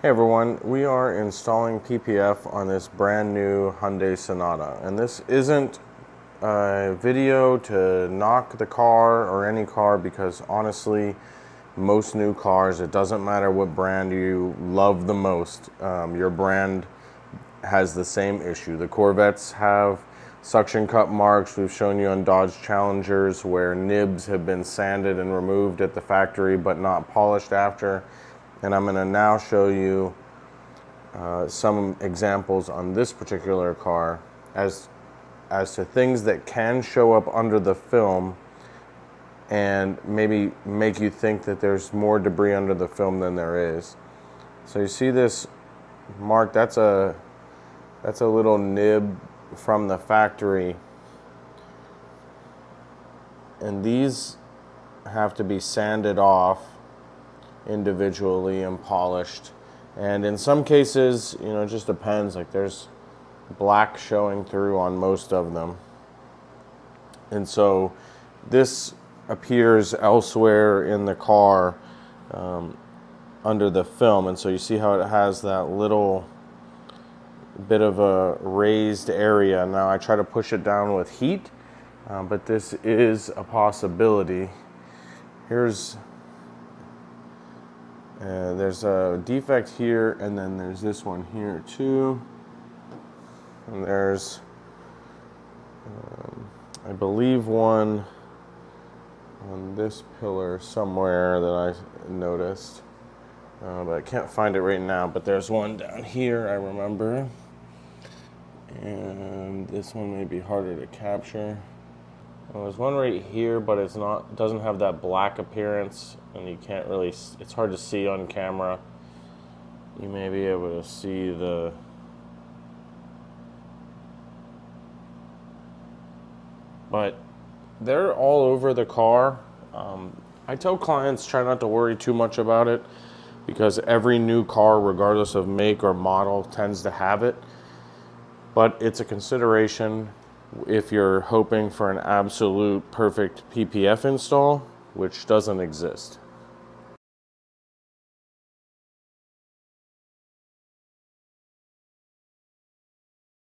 Hey everyone, we are installing PPF on this brand new Hyundai Sonata, and this isn't a video to knock the car or any car, because honestly most new cars, it doesn't matter what brand you love the most, your brand has the same issue. The Corvettes have suction cup marks. We've shown you on Dodge Challengers where nibs have been sanded and removed at the factory but not polished after. And I'm going to now show you some examples on this particular car as to things that can show up under the film and maybe make you think that there's more debris under the film than there is. So you see this mark, that's a little nib from the factory, and these have to be sanded off individually and polished. And in some cases, you know, it just depends, like there's black showing through on most of them, and so this appears elsewhere in the car under the film. And so you see how it has that little bit of a raised area. Now I try to push it down with heat, but this is a possibility. There's a defect here, and then there's this one here too, and there's I believe one on this pillar somewhere that I noticed, but I can't find it right now. But there's one down here, I remember, and this one may be harder to capture. Well, there's one right here, but it doesn't have that black appearance, and you can't really, it's hard to see on camera. You may be able to see but they're all over the car. I tell clients try not to worry too much about it, because every new car, regardless of make or model, tends to have it. But it's a consideration if you're hoping for an absolute perfect PPF install, which doesn't exist.